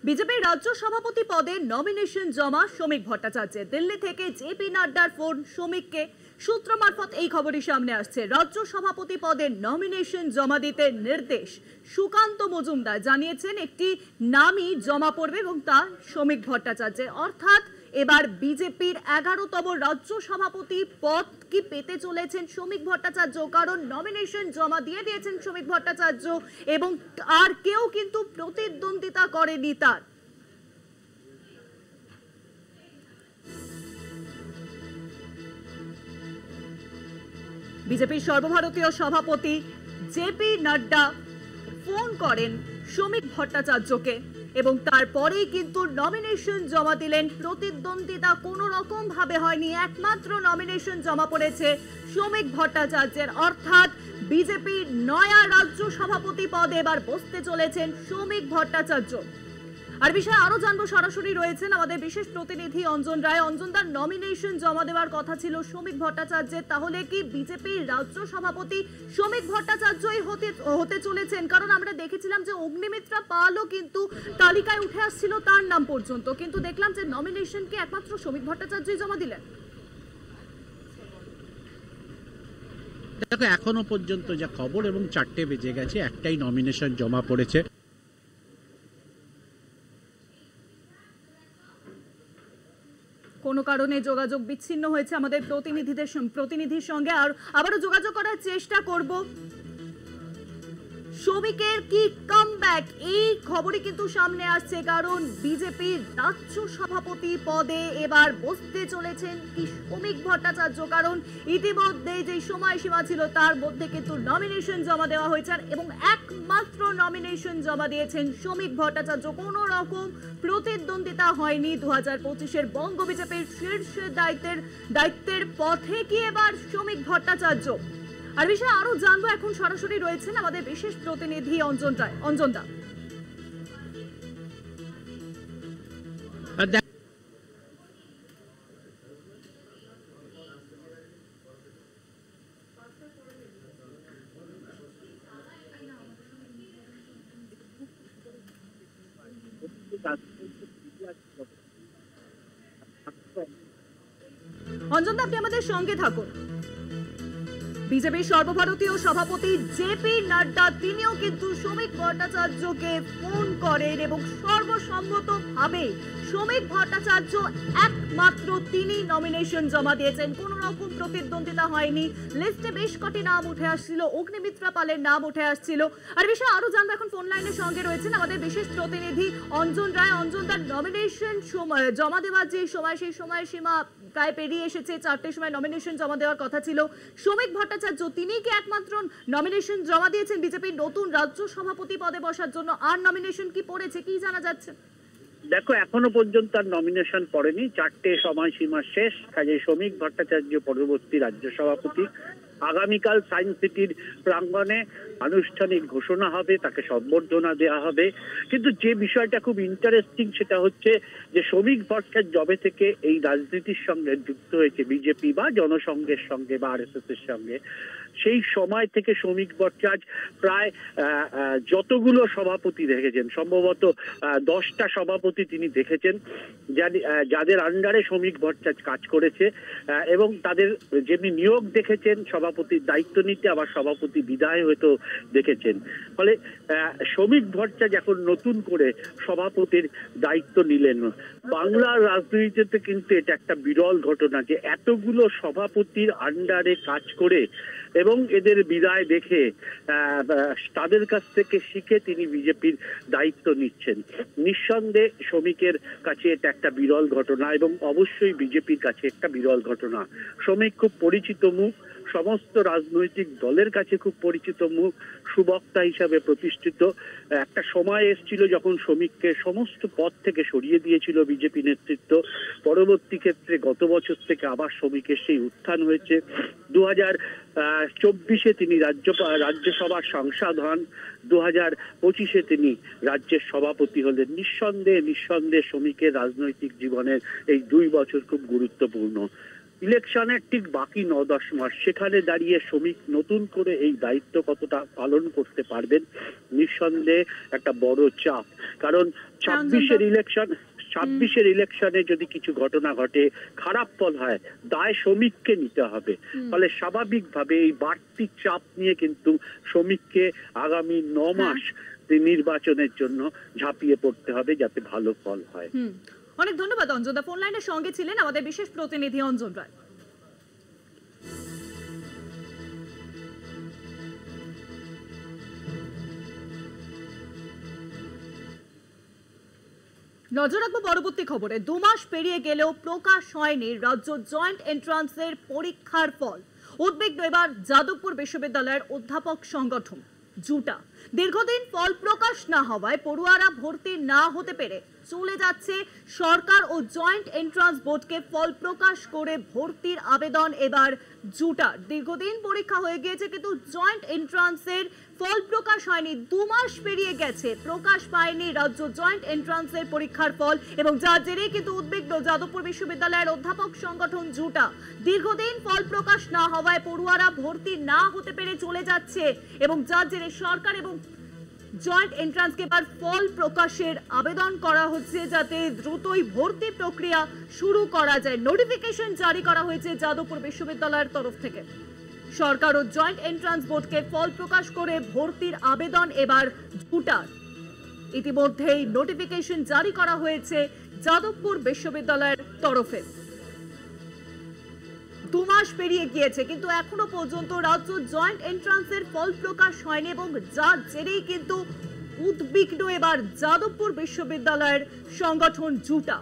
বিজেপির রাজ্য সভাপতি পদে নমিনেশন জমা শ্রমিক ভট্টাচার্যের। দিল্লি থেকে জেপি নাড্ডার ফোন শ্রমিককে, সূত্র মারফত এই খবরই সামনে আসছে। রাজ্য সভাপতি পদে নমিনেশন জমা দিতে নির্দেশ। সুকান্ত মজুমদার জানিয়েছেন একটি নামই জমা পড়বে এবং তা শ্রমিক ভট্টাচার্যের। অর্থাৎ এবার বিজেপির 11তম রাজ্য সভাপতি পদ কি পেতে চলেছেন শ্রমিক ভট্টাচার্য, কারণ নমিনেশন জমা দিয়ে দিয়েছেন শ্রমিক ভট্টাচার্য এবং আর কেউ কিন্তু প্রতিদ্বন্দ্বিতা করেনি তার। বিজেপির সর্বভারতীয় সভাপতি জেপি নাড্ডা ফোন করেন শ্রমিক ভট্টাচার্যকে এবং তারপরেই কিন্তু নমিনেশন জমা দিলেন। প্রতিদ্বন্দ্বিতা কোনো রকম ভাবে হয়নি, একমাত্র নমিনেশন জমা পড়েছে শ্রমিক ভট্টাচার্যের। অর্থাৎ বিজেপির নয়া রাজ্য সভাপতি পদে এবার বসতে চলেছেন শ্রমিক ভট্টাচার্য। আর বিষয়ে আরো জানবো, সরাসরি রয়েছেন আমাদের বিশেষ প্রতিনিধি অঞ্জন রায়। অঞ্জনদার নমিনেশন জমা দেওয়ার কথা ছিল শ্রমিক ভট্টাচার্যের, তাহলে কি বিজেপির রাজ্য সভাপতি শ্রমিক ভট্টাচার্যই হতে চলেছেন? কারণ আমরা দেখেছিলাম যে অগ্নিমিত্রা পালও কিন্তু তালিকায় উঠে আসছিল তার নাম পর্যন্ত, কিন্তু দেখলাম যে নমিনেশনকে একমাত্র শ্রমিক ভট্টাচার্যই জমা দিলেন। দেখো, এখনো পর্যন্ত যা খবর, এবং 4টে বেজে গেছে, একটাই নমিনেশন জমা পড়েছে। কোনো কারণে যোগাযোগ বিচ্ছিন্ন হয়েছে আমাদের প্রতিনিধির সঙ্গে, আর আবারও যোগাযোগ করার চেষ্টা করব। শ্রমিকের কি কামব্যাক, এই খবরই কিন্তু সামনে আসছে, কারণ বিজেপির রাজ্য সভাপতি পদে এবার বসতে চলেছেন কি শ্রমিক ভট্টাচার্য। কারণ ইতিমধ্যে যে সময়সীমা ছিল তার মধ্যে কিন্তু নমিনেশন জমা দেওয়া হয়েছে এবং একমাত্র নমিনেশন জমা দিয়েছেন শ্রমিক ভট্টাচার্য। কোনো রকম প্রতিদ্বন্দ্বিতা হয়নি। 2025-এর বঙ্গ বিজেপির শীর্ষ দায়িত্বের পথে কি এবার শ্রমিক ভট্টাচার্য? আর বিষয়ে আরো জানবো, এখন সরাসরি রয়েছেন আমাদের বিশেষ প্রতিনিধি অঞ্জন রায়। অঞ্জনদা, অঞ্জনদা আপনি আমাদের সঙ্গে থাকুন। বিজেপির সর্বভারতীয় সভাপতি জেপি নাড্ডা তিনিও কিন্তু শ্রমিক ভট্টাচার্যকে ফোন করেন এবং সর্বসম্মতভাবে শ্রমিক ভট্টাচার্য একমাত্র তিনি নমিনেশন জমা দিয়েছেন। কোন রকম প্রতিদ্বন্দ্বিতা হয়নি। লিস্টে বেশ কটি নাম উঠে আসছিল, অগ্নিমিত্রা পালের নাম উঠে আসছিল। আর বিষয়ে আরো জানবো, এখন ফোন লাইনের সঙ্গে রয়েছেন আমাদের বিশেষ প্রতিনিধি অঞ্জন রায়। অঞ্জন, তার নমিনেশন জমা দেওয়ার যে সময়, সেই সময়সীমা প্রায় পেরিয়ে এসেছে। 4টের সময় নমিনেশন জমা দেওয়ার কথা ছিল। শ্রমিক ভট্টাচার্য তিনি কি একমাত্র নমিনেশন জমা দিয়েছেন বিজেপির নতুন রাজ্য সভাপতি পদে বসার জন্য? আর নমিনেশন কি পড়েছে, কি জানা যাচ্ছে? দেখো, এখনো পর্যন্ত আর নমিনেশন পড়েনি। 4টে সময়সীমা শেষ। কাজে শ্রমিক ভট্টাচার্য পরবর্তী রাজ্য সভাপতি। আগামীকাল সায়েন্স সিটির প্রাঙ্গণে আনুষ্ঠানিক ঘোষণা হবে, তাকে সম্বর্ধনা দেওয়া হবে। কিন্তু যে বিষয়টা খুব ইন্টারেস্টিং সেটা হচ্ছে যে শ্রমিক ভট্টাচার্য যবে থেকে এই রাজনীতির সঙ্গে যুক্ত হয়েছে, বিজেপি বা জনসংঘের সঙ্গে বা আরএসএস এর সঙ্গে, সেই সময় থেকে শ্রমিক ভট্টাচার্য প্রায় যতগুলো সভাপতি দেখেছেন, সম্ভবত 10টা সভাপতি তিনি দেখেছেন যাদের আন্ডারে শ্রমিক ভট্টাচার্য কাজ করেছে, এবং তাদের যেমনি নিয়োগ দেখেছেন সভাপতির দায়িত্ব নিতে, আবার সভাপতি বিদায় হয়তো দেখেছেন। ফলে শ্রমিক ভট্টাচার্য এখন নতুন করে সভাপতির দায়িত্ব নিলেন। বাংলার রাজনীতিতে কিন্তু এটা একটা বিরল ঘটনা যে এতগুলো সভাপতির আন্ডারে কাজ করে এবং এদের বিদায় দেখে তাদের কাছ থেকে শিখে তিনি বিজেপির দায়িত্ব নিচ্ছেন। নিঃসন্দেহে শ্রমিকের কাছে এটা একটা বিরল ঘটনা এবং অবশ্যই বিজেপির কাছে একটা বিরল ঘটনা। শ্রমিক খুব পরিচিত মুখ, সমস্ত রাজনৈতিক দলের কাছে খুব পরিচিত মুখ, সুবক্তা হিসাবে প্রতিষ্ঠিত। একটা সময় এসেছিল যখন শ্রমিককে সমস্ত পদ থেকে সরিয়ে দিয়েছিল বিজেপি নেতৃত্ব। পরবর্তী ক্ষেত্রে গত বছর থেকে আবার শ্রমিকের সেই উত্থান হয়েছে। 2024-এ তিনি রাজ্যসভার সাংসদ হন, 2025-এ তিনি রাজ্যের সভাপতি হলেন। নিঃসন্দেহে শ্রমিকের রাজনৈতিক জীবনের এই 2 বছর খুব গুরুত্বপূর্ণ। ইলেকশনের ঠিক বাকি 9-10 মাস, সেখানে দাঁড়িয়ে শ্রমিক নতুন করে এই দায়িত্ব কতটা পালন করতে পারবেন, নিঃসন্দেহে একটা বড় চাপ। কারণ 26-এর ইলেকশনে যদি কিছু ঘটনা ঘটে, খারাপ ফল হয়, দায় শ্রমিককে নিতে হবে। ফলে স্বাভাবিকভাবে এই বাড়তি চাপ নিয়ে কিন্তু শ্রমিককে আগামী 9 মাস নির্বাচনের জন্য ঝাঁপিয়ে পড়তে হবে, যাতে ভালো ফল হয়। অনেক ধন্যবাদ অঞ্জন দা, ফোন লাইনের সঙ্গে ছিলেন আমাদের বিশেষ প্রতিনিধি অঞ্জন রায়। নজর রাখবো পরবর্তী খবরে। 2 মাস পেরিয়ে গেলেও প্রকাশ হয়নি রাজ্য জয়েন্ট এন্ট্রান্সের পরীক্ষার ফল। উদ্বিগ্ন এবার যাদবপুর বিশ্ববিদ্যালয়ের অধ্যাপক সংগঠন জুটা। দীর্ঘদিন ফল প্রকাশ না হওয়ায় পড়ুয়ারা ভর্তি না হতে পেরে চলে যাচ্ছে সরকার ও জয়েন্ট এন্ট্রান্স বোর্ডকে ফল প্রকাশ করে ভর্তির আবেদন এবার জুটার। দীর্ঘদিন পরীক্ষা হয়ে গিয়েছে কিন্তু জয়েন্ট এন্ট্রান্সের ফল প্রকাশ হয়নি। 2 মাস পেরিয়ে গেছে, প্রকাশ পায়নি রাজ্য জয়েন্ট এন্ট্রান্সের পরীক্ষার ফল, এবং যার জেরে কিন্তু উদ্বিগ্ন যাদবপুর বিশ্ববিদ্যালয়ের অধ্যাপক সংগঠন জুটা। দীর্ঘদিন ফল প্রকাশ না হওয়ায় পড়ুয়ারা ভর্তি না হতে পেরে চলে যাচ্ছে, এবং যার জেরে সরকার এবং জয়েন্ট এন্ট্রান্সকে এবার ফল প্রকাশের আবেদন করা হচ্ছে যাতে দ্রুতই ভর্তি প্রক্রিয়া শুরু করা যায়। নোটিফিকেশন জারি করা হয়েছে যাদবপুর বিশ্ববিদ্যালয়ের তরফ থেকে। সরকার ও জয়েন্ট এন্ট্রান্স বোর্ডকে ফল প্রকাশ করে ভর্তির আবেদন এবার জুটার। ইতিমধ্যেই নোটিফিকেশন জারি করা হয়েছে যাদবপুর বিশ্ববিদ্যালয়ের তরফে। 2 মাস পেরিয়ে গিয়েছে কিন্তু এখনো পর্যন্ত রাজ্য জয়েন্ট এন্ট্রান্সের ফল প্রকাশ হয়নি, এবং যার জেরেই কিন্তু উদ্বিগ্ন এবার যাদবপুর বিশ্ববিদ্যালয়ের সংগঠন জুটা।